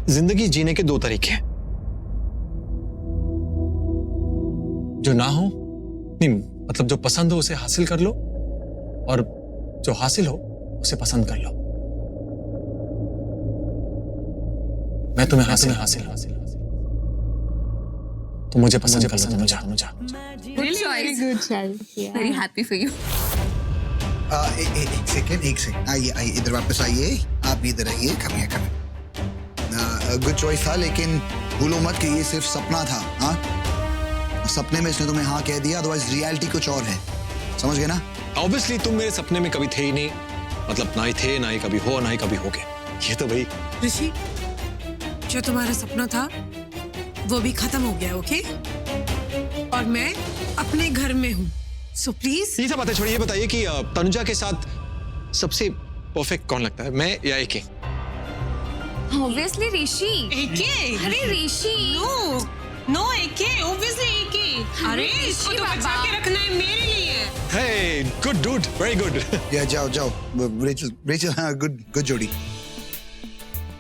जिंदगी जीने के दो तरीके हैं, जो ना हो नहीं, मतलब जो पसंद हो उसे हासिल कर लो, और जो हासिल हो उसे पसंद कर लो। मैं तुम्हें हासिल तो मुझे पसंद कर लो। Tanuja Good choice. Good choice. Yeah. Very happy for you. एक सेकेंड आइए इधर वापस आइए, आप भी इधर आइए, कमिए गुड चॉइस था, लेकिन भूलो मत कि ये सिर्फ सपना था। हाँ, सपने में इसने तुम्हें हाँ कह दिया, अदरवाइज रियलिटी कुछ और है, समझ गए ना? ऑब्वियसली तुम मेरे सपने में कभी थे ही नहीं, मतलब ना ही थे, ना ही कभी हो, ना ही कभी होगे। ये तो भाई ऋषि, जो तुम्हारा सपना था वो भी खत्म हो गया, ओके? और मैं अपने घर में हूँ, सो प्लीज। ये सब बातें छोड़िए, ये बताइए कि तनुजा के साथ सबसे परफेक्ट कौन लगता है, मैं या एके? Obviously ऋषि। एके? अरे ऋषि। नो एके, obviously एके। अरे इसको तो बचा के रखना है मेरे लिए। Hey, good dude, very good. या जाओ रेचल हाँ, गुड जोड़ी।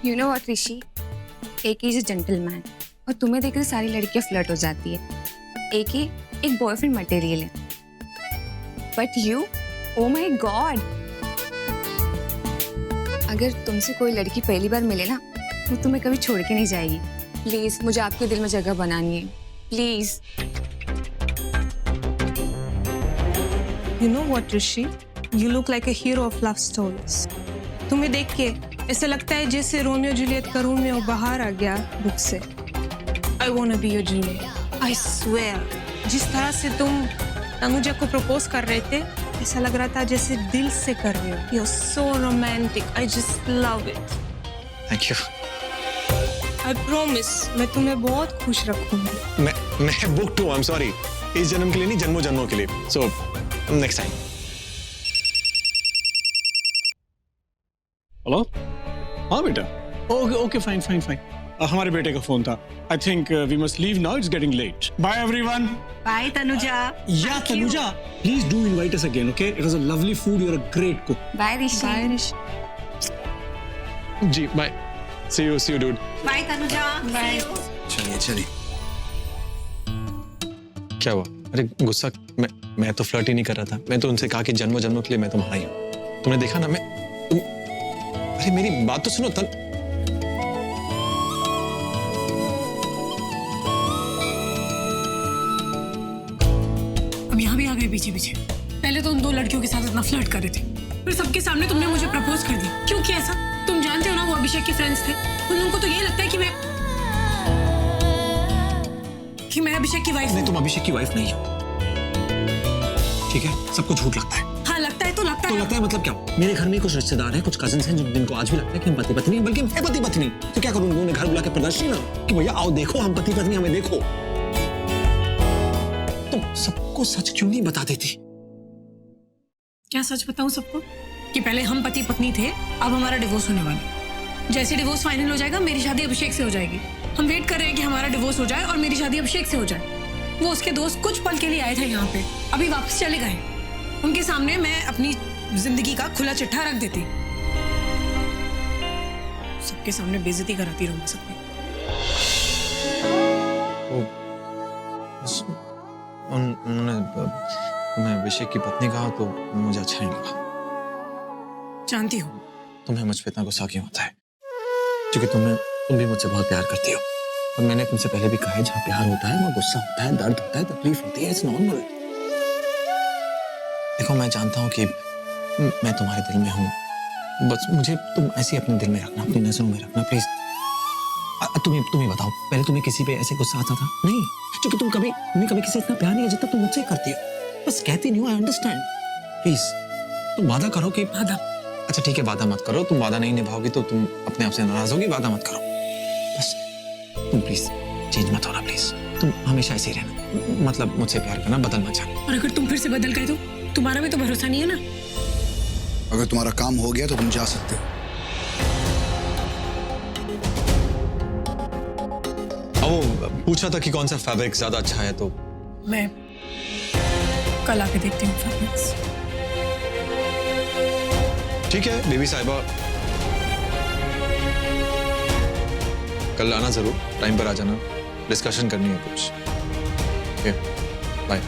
You know what Rishi? AK is a gentleman, और तुम्हें देखकर सारी लड़कियां फ्लर्ट हो जाती है। एके एक बॉयफ्रेंड मटेरियल है, but you, oh my God, अगर तुमसे कोई लड़की पहली बार मिले ना, वो तुम्हें कभी छोड़ के नहीं जाएगी। प्लीज मुझे आपके दिल में जगह बनानी है, please. You know what, Rishi? You look like a hero of love stories. तुम्हें देख के ऐसा लगता है जैसे रोमियो जूलियट का रोमियो बाहर आ गया बुक से। I wanna be your Juliet. I swear. जिस तरह से तुम तनुजा को प्रपोज कर रहे थे, ऐसा लग रहा था जैसे दिल से कर रहे हो। You're so romantic. I just love it. Thank you. I promise, मैं तुम्हें बहुत खुश रखूंगी। मैं booked हूँ, I'm sorry. इस जन्म के लिए नहीं, जन्मों जन्मों के लिए। So next time. हेलो, हाँ बेटा, ओके फाइन। हमारे बेटे का फोन था। I think we must leave now, it's getting late. Bye everyone. Bye Tanuja. Yeah Tanuja, please do invite us again, okay? It was a lovely food, you are a great cook. Bye Rishi. Bye, Rishi. जी, bye. See you, dude. Bye Tanuja. Bye. चलिए क्या हुआ? अरे गुस्सा, मैं तो flirt ही नहीं कर रहा था। मैं तो उनसे कहा कि जन्मों जन्मों के लिए मैं तुम्हारा ही हूँ। तुमने देखा ना, अरे मेरी बात तो सुनो। अब यहाँ भी आ गए पीछे। पहले तो उन दो लड़कियों के साथ इतना फ्लर्ट कर रहे थे, फिर सबके सामने तुमने मुझे प्रपोज कर दिया। क्यों किया ऐसा? तुम जानते हो ना वो अभिषेक के फ्रेंड्स थे। उन लोगों को तो ये लगता है कि मैं अभिषेक की वाइफ नहीं, तुम अभिषेक की वाइफ नहीं हो, ठीक है? सबको झूठ लगता है। हाँ, लगता है तो लगता तो है। लगता है मतलब क्या? मेरे घर में कुछ रिश्तेदार हैं, कुछ कजिन्स हैं जिनको आज भी लगता है कि हम पति पत्नी हैं, बल्कि मैं पति पत्नी। तो क्या करूं? उन्होंने घर बुला के प्रदर्शनी ना कि भैया आओ देखो, हम पति पत्नी, हमें देखो। तुम सबको सच क्यों नहीं बता देती? क्या सच बताऊं सबको? कि पहले हम पति पत्नी थे, अब हमारा डिवोर्स होने वाला है। जैसे डिवोर्स फाइनल हो जाएगा, मेरी शादी अभिषेक से हो जाएगी। हम वेट कर रहे हैं कि हमारा डिवोर्स हो जाए और मेरी शादी अभिषेक से हो जाए। वो उसके दोस्त कुछ पल के लिए आए थे यहाँ पे, अभी वापस चले गए। उनके सामने मैं अपनी जिंदगी का खुला चिट्ठा रख देती, सबके सामने बेइज्जती कराती रहूंगी सबकी। उन्होंने तुम्हें अभिषेक की पत्नी कहा तो मुझे अच्छा नहीं लगा। जानती हूँ तुम्हें मुझ पे इतना गुस्सा क्यों होता है? क्योंकि तुम भी मुझसे बहुत प्यार करती हो, और मैंने तुमसे पहले भी कहा है, जहाँ प्यार होता है वहाँ गुस्सा होता है, दर्द होता है, तकलीफ होती है, इट्स नॉर्मल। देखो, मैं जानता हूँ कि मैं तुम्हारे दिल में हूँ, बस मुझे तुम ऐसे अपने दिल में रखना, अपनी नजरों में रखना प्लीज। तुम्हें बताओ, पहले तुम्हें किसी पे ऐसे गुस्सा आता था? नहीं, क्योंकि तुम्हें कभी किसी इतना प्यार नहीं है जितना तुम मुझसे करती हो। बस कहती नहीं हो, आई अंडरस्टैंड। प्लीज तुम वादा करो कि वादा। अच्छा ठीक है, वादा मत करो। तुम वादा नहीं निभाओगी तो तुम अपने आप से नाराज होगी। वादा मत करो बस। तुम प्लीज चेंज मत होना, प्लीज। तुम हमेशा ऐसे ही रहना, मतलब मुझसे प्यार करना, बदल मत जाना। और अगर तुम फिर से बदल गए तो तुम्हारा भी तो भरोसा नहीं है ना। अगर तुम्हारा काम हो गया तो तुम जा सकते हो। वो पूछा था कि कौन सा फैब्रिक ज्यादा अच्छा है, तो मैं कल आके देखती हूँ फैब्रिक्स। ठीक है बेबी साहिबा, कल आना जरूर, टाइम पर आ जाना, डिस्कशन करनी है कुछ। Okay bye.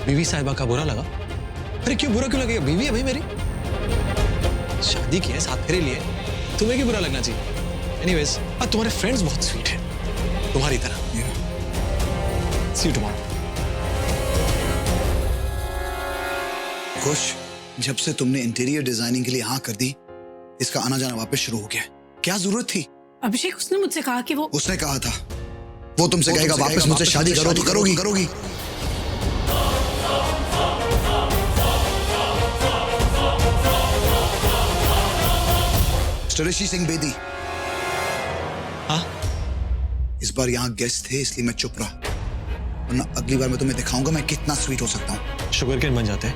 बीवी साहिबा का बुरा लगा? अरे क्यों बुरा क्यों लगेगा, बीवी है भाई मेरी, शादी की है, साथ फेरे लिए, तुम्हें क्यों बुरा लगना चाहिए? एनीवेज, तुम्हारे फ्रेंड्स बहुत स्वीट हैं, तुम्हारी तरह। See you tomorrow. खुश, जब से तुमने इंटीरियर डिजाइनिंग के लिए हाँ कर दी, इसका आना जाना वापस शुरू हो गया। क्या जरूरत थी? अभिषेक, उसने मुझसे कहा कि वो उसने कहा था वो तुमसे कहेगा वापस मुझसे शादी करो तो करोगी। ऋषि सिंह बेदी। हाँ? इस बार यहाँ गेस्ट थे इसलिए मैं चुप रहा, वरना अगली बार मैं तुम्हें दिखाऊंगा मैं कितना स्वीट हो सकता हूँ। शुगर केन बन जाते हैं।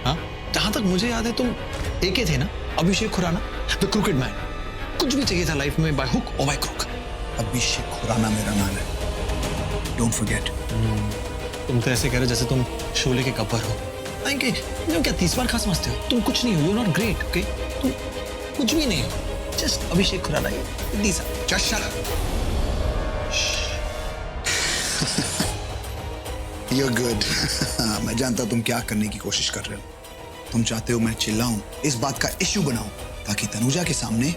हाँ, जहां तक मुझे याद है तुम एके थे ना, अभिषेक खुराना, द क्रूकेड मैन। कुछ भी चाहिए था लाइफ में, बाय हुक और बाय क्रूक। अभिषेक खुराना मेरा नाम है, डोंट फॉरगेट। तुम तो ऐसे कह रहे हो जैसे तुम शोले के कपर हो। तुम क्या 30 बार खा समझते हो? तुम कुछ नहीं हो, यू नॉट ग्रेट, ओके? तुम कुछ भी नहीं हो, just Abhishek Khurana. You're good. मैं जानता तुम क्या करने की कोशिश कर रहे हो। तुम चाहते हो मैं चिल्लाऊं, इस बात का इश्यू बनाऊं, ताकि तनुजा के सामने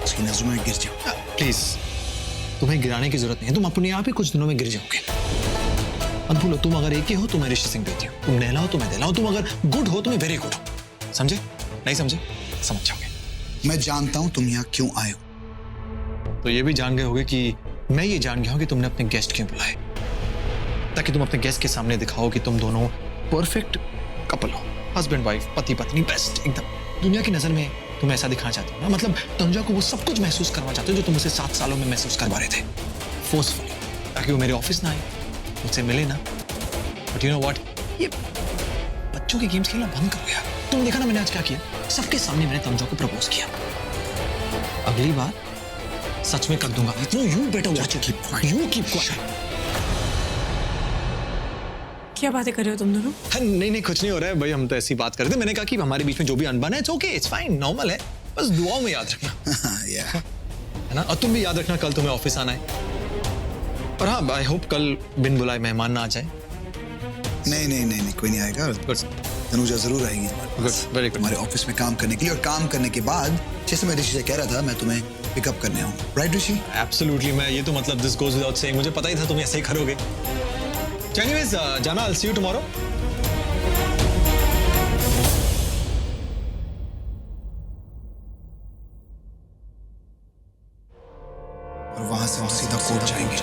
उसकी नजरों में गिर जाऊं। प्लीज, तुम्हें गिराने की जरूरत नहीं है, तुम अपने आप ही कुछ दिनों में गिर जाओगे। अब बोलो, तुम अगर एक ही हो तो मैं ऋषि सिंह बेदी हूँ, तुम नहला हो तो मैं दहला हूं, तुम अगर गुड हो तो मैं वेरी गुड हो। समझे? नहीं समझे? समझ जाओगे। मैं जानता हूं तुम यहाँ क्यों आए हो। तो ये भी जान गए होगे कि मैं ये जान गया हूं कि तुमने अपने गेस्ट क्यों बुलाए, ताकि तुम अपने गेस्ट के सामने दिखाओ कि तुम दोनों परफेक्ट कपल हो, हस्बैंड वाइफ, पति पत्नी, बेस्ट एकदम। दुनिया की नजर में तुम ऐसा दिखाना चाहते हो ना, मतलब तनुजा को वो सब कुछ महसूस करवा चाहते हो जो तुम उसे 7 सालों में महसूस करवा रहे थे, फोर्सफुली, ताकि वो मेरे ऑफिस ना आए, मुझसे मिले ना। बट यू नो व्हाट, ये बच्चों के गेम्स खेलना बंद करो यार। तुम देखा ना मैंने आज क्या किया, सबके सामने मैंने तनुजा को प्रपोज किया। अगली बार सच में कर दूंगा। You better watch it. You keep quiet. क्या बातें कर रहे हो तुम दोनों? नहीं नहीं, कुछ नहीं हो रहा है भाई, हम तो ऐसी बात कर रहे थे। मैंने कहा कि हमारे बीच में जो भी अनबन है, it's okay, it's fine, normal है, बस दुआओं में याद रखना। है ना? और तुम भी याद रखना, कल तुम्हें ऑफिस आना है। और हाँ, आई होप कल बिन बुलाए मेहमान ना आ जाए। नहीं, कोई नहीं आएगा। तनुजा जरूर आएगी गुड, वेरी गुड। हमारे ऑफिस में काम करने के लिए, और काम करने के बाद जैसे मैं ऋषि से कह रहा था, मैं तुम्हें पिकअप करने आऊँ, राइट ऋषि? एब्सोल्युटली। मैं ये तो मतलब दिस गोज विदाउट सेइंग, मुझे पता ही था तुम ऐसे ही करोगे। एनीवेज, जाना, I'll see you tomorrow. और वहां से हम सीधा कोर्ट जाएंगे।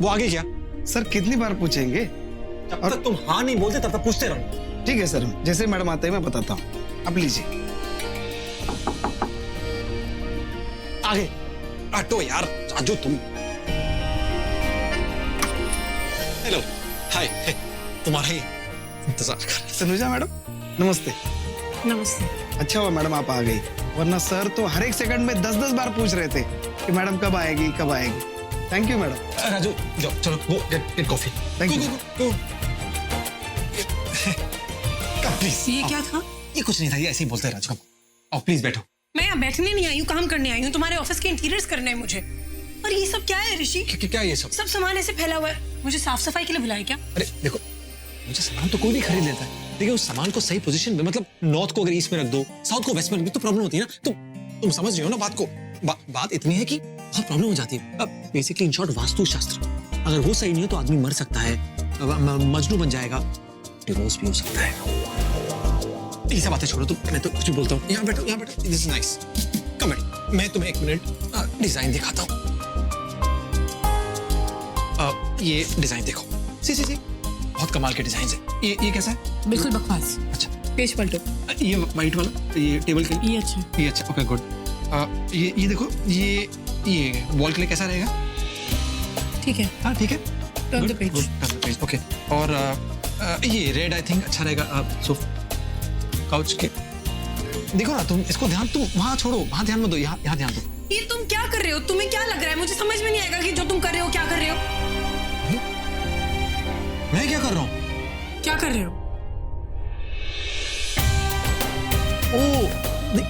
वो आगे क्या? सर कितनी बार पूछेंगे? जब तक तुम हाँ नहीं बोलते तब तक पूछते रहो। ठीक है सर, जैसे मैडम आते हैं मैं बताता हूँ। अब लीजिए। आगे हटो यार, राजू तुम। हेलो, हाय, तुम्हारा ही इंतजार कर रहे थे। तनुजा मैडम नमस्ते। नमस्ते। अच्छा हुआ मैडम आप आ गई, वरना सर तो हर एक सेकंड में 10-10 बार पूछ रहे थे कि मैडम कब आएगी कब आएगी। Thank you madam. राजू जाओ, चलो गो gate coffee. Thank you. Go. Please. ये क्या था? ये कुछ नहीं था, ये ऐसे ही बोलते हैं राजू। आओ प्लीज बैठो। मैं यहाँ बैठने नहीं आई हूँ, काम करने आई हूँ। तुम्हारे ऑफिस के इंटीरियर्स करने हैं मुझे। और ये सब क्या है ऋषि? क्या ये सब? सब सामान ऐसे फैला हुआ है। मुझे साफ सफाई के लिए बुलाया क्या? अरे देखो, मुझे सामान तो कोई भी खरीद लेता है, लेकिन उस सामान को सही पोजीशन में, मतलब नॉर्थ को अगर ईस्ट में रख दो, साउथ को वेस्ट में रख दो, तो प्रॉब्लम होती है ना। तुम समझ रहे हो ना बात को? बात इतनी है कि बहुत प्रॉब्लम हो जाती है। अब बेसिकली इन शॉर्ट, वास्तु शास्त्र अगर वो सही नहीं हो तो आदमी मर सकता है, मजनू बन जाएगा, डिवोर्स भी हो सकता है। ये सब बातें छोड़ो, तो मैं तो कुछ बोलता हूँ। यहाँ बैठो, दिस इज नाइस। कम मैं तुम्हें एक मिनट डिजाइन दिखाता हूँ। ये डिजाइन देखो, सी बहुत कमाल के डिजाइन है। ये कैसा है? बिल्कुल बकवास। अच्छा, पेज पलटो। ये व्हाइट वाला, ये टेबल के लिए। ये अच्छा। ये अच्छा, ओके गुड। ये देखो, ये वॉल के लिए कैसा रहेगा? ठीक है, हाँ ठीक है, turn the page. Turn the page, okay. और ये रेड आई थिंक अच्छा रहेगा काउच के। देखो ना, तुम इसको ध्यान, तुम वहाँ छोड़ो, वहाँ ध्यान मत दो, यहाँ ध्यान दो। ये तुम क्या कर रहे हो? तुम्हें क्या लग रहा है? मुझे समझ में नहीं आएगा कि जो तुम कर रहे हो क्या कर रहे हो। मैं क्या कर रहा हूँ? क्या कर रहे हो? ओ नहीं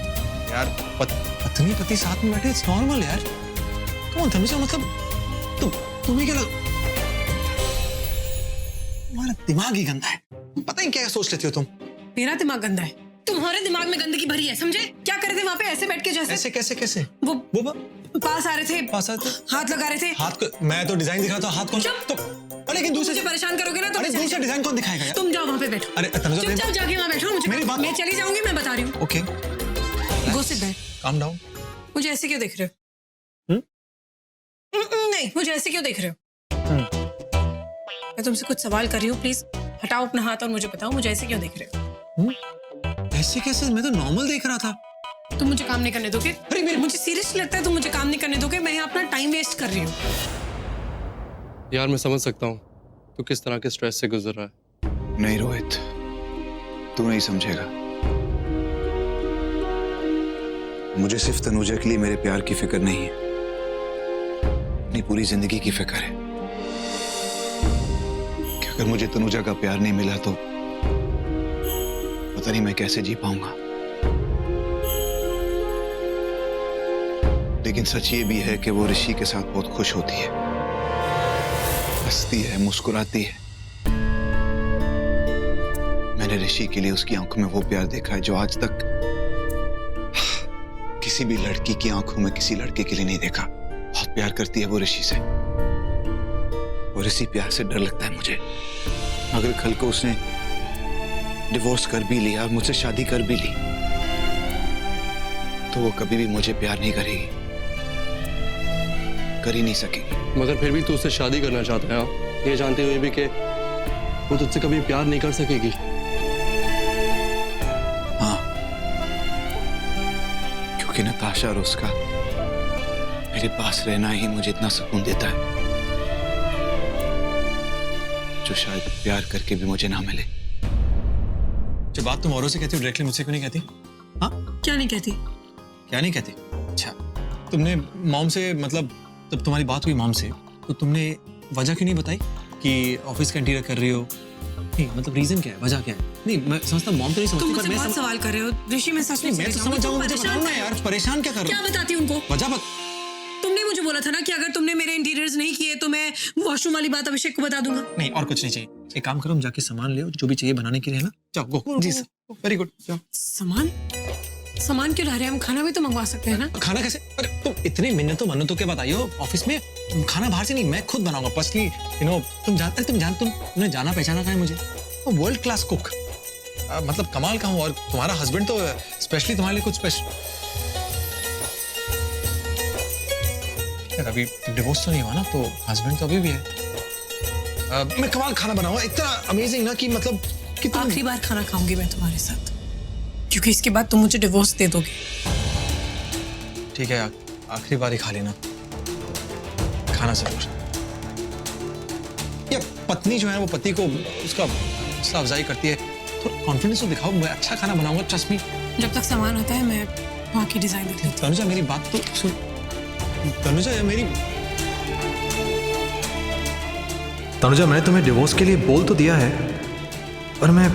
यार, पत्नी पति साथ में बैठे, इट्स नॉर्मल यार। कौन तनुजा, मतलब तुम्हें क्या लग, तुम्हारा दिमाग ही गंदा है, पता नहीं क्या सोच लेती हो तुम। मेरा दिमाग गंदा है? तुम्हारे दिमाग में गंदगी भरी है, समझे? क्या कर रहे थे वहाँ पे ऐसे बैठ के? जैसे कैसे वो पास आ रहे थे, हाथ लगा रहे थे। हाथ को मैं तो डिजाइन दिखा रहा था, हाथ कौन? तो अरे लेकिन दूसरे मुझे परेशान करोगे ना तो अरे मैं दूसरा डिजाइन कौन दिखाएगा यार? तुम जाओ वहाँ पे बैठो। अरे तनुजा, चुपचाप जाके वहाँ बैठो। मेरी बात- मैं चली जाऊंगी, मैं बता रही हूँ। Okay, go sit back. Calm down. मुझे ऐसे क्यों देख रहे हो? नहीं, मुझे ऐसे क्यों देख रहे हो? मैं तुमसे कुछ सवाल कर रही हूँ, प्लीज हटाओ अपना हाथ और मुझे बताओ मुझे ऐसे क्यों देख रहे हो? ऐसे कैसे? मैं तो नॉर्मल देख रहा था। तुम मुझे काम नहीं करने दोगे? अरे मुझे सीरियसली लगता है तुम मुझे काम नहीं करने दोगे। मैं यहाँ अपना टाइम वेस्ट कर रही हूँ। यार मैं समझ सकता हूँ तू किस तरह के स्ट्रेस से गुजर रहा है। नहीं रोहित, तू नहीं समझेगा। मुझे सिर्फ तनुजा के लिए मेरे प्यार की फिक्र नहीं है, अपनी पूरी जिंदगी की फिक्र है कि अगर मुझे तनुजा का प्यार नहीं मिला तो पता नहीं मैं कैसे जी पाऊंगा। लेकिन सच ये भी है कि वो ऋषि के साथ बहुत खुश होती है, हंसती है, मुस्कुराती है। मैंने ऋषि के लिए उसकी आंखों में वो प्यार देखा है जो आज तक किसी भी लड़की की आंखों में किसी लड़के के लिए नहीं देखा। बहुत प्यार करती है वो ऋषि से, और इसी प्यार से डर लगता है मुझे, अगर कल को उसने डिवोर्स कर भी लिया और मुझसे शादी कर भी ली तो वो कभी भी मुझे प्यार नहीं करेगी, कर ही नहीं सकेगी। मगर फिर भी तू उससे शादी करना चाहता है, ये जानते हुए भी कि वो तुझसे कभी प्यार नहीं कर सकेगी। हाँ, क्योंकि नताशा और उसका मेरे पास रहना ही मुझे इतना सुकून देता है जो शायद प्यार करके भी मुझे ना मिले। जो बात तुम औरों से कहती हो डायरेक्टली मुझसे क्यों नहीं कहती? हाँ, क्या नहीं कहती? क्या नहीं कहती? अच्छा, तुमने मॉम से, मतलब जब तुम्हारी बात हुई मॉम से तो तुमने वजह क्यों नहीं बताई कि ऑफिस का इंटीरियर कर रही हो? नहीं, मतलब रीजन क्या है, वजह क्या है? नहीं, मैं समझता मॉम तो नहीं तुम समझती, मुझसे पर बहुत सवाल कर रहे हो ऋषि। मैं सच में मैं तो समझ जाऊंगा, मुझे बताओ ना यार, परेशान क्या कर रहा क्या हूँ? बताती हूँ उनको? वजह तुमने मुझे बोला था ना कि अगर तुमने मेरे इंटीरियर्स नहीं किए तो मैं वॉशरूम वाली बात अभिषेक को बता दूंगा। नहीं, और कुछ नहीं चाहिए। एक काम करो, हम जाके सामान ले, जो भी चाहिए बनाने के लिए है ना, जाओ गो। जी सर, वेरी गुड, जाओ। सामान क्यों ला रहे हैं? हम खाना भी तो मंगवा सकते हैं ना। खाना कैसे? अरे तुम इतनी मिन्नतों मन्नतों के बाद आई हो ऑफिस में, खाना बाहर से नहीं, मैं खुद बनाऊंगा पर्सनली। तुमने जाना पहचाना कहाँ है मुझे? वर्ल्ड क्लास कुक, मतलब कमाल का हूँ। और तुम्हारा हस्बैंड तो स्पेशली तुम्हारे लिए कुछ स्पेशल। अभी डिवोर्स तो नहीं हुआ ना, तो हस्बैंड तो अभी भी है। मैं कमाल खाना बनाऊंगा, इतना अमेजिंग ना कि मतलब कि तुम आखिरी बार खाना खाऊंगी मैं तुम्हारे साथ, क्योंकि इसके बाद तुम मुझे डिवोर्स दे दोगे। ठीक है, आखिरी बार ही खा लेना खाना जरूर। ये पत्नी जो है वो पति को उसका हौसला अफजाई करती है, थोड़ा कॉन्फिडेंस तो दिखाओ। मैं अच्छा खाना बनाऊंगा, ट्रस्ट मी। जब तक सामान आता है मैं वहाँ की डिजाइन देती हूँ। तनुजा मेरी बात तो सुन। तनुजा मेरी, तनुजा मैंने तुम्हें डिवोर्स के लिए बोल तो दिया है, पर मैं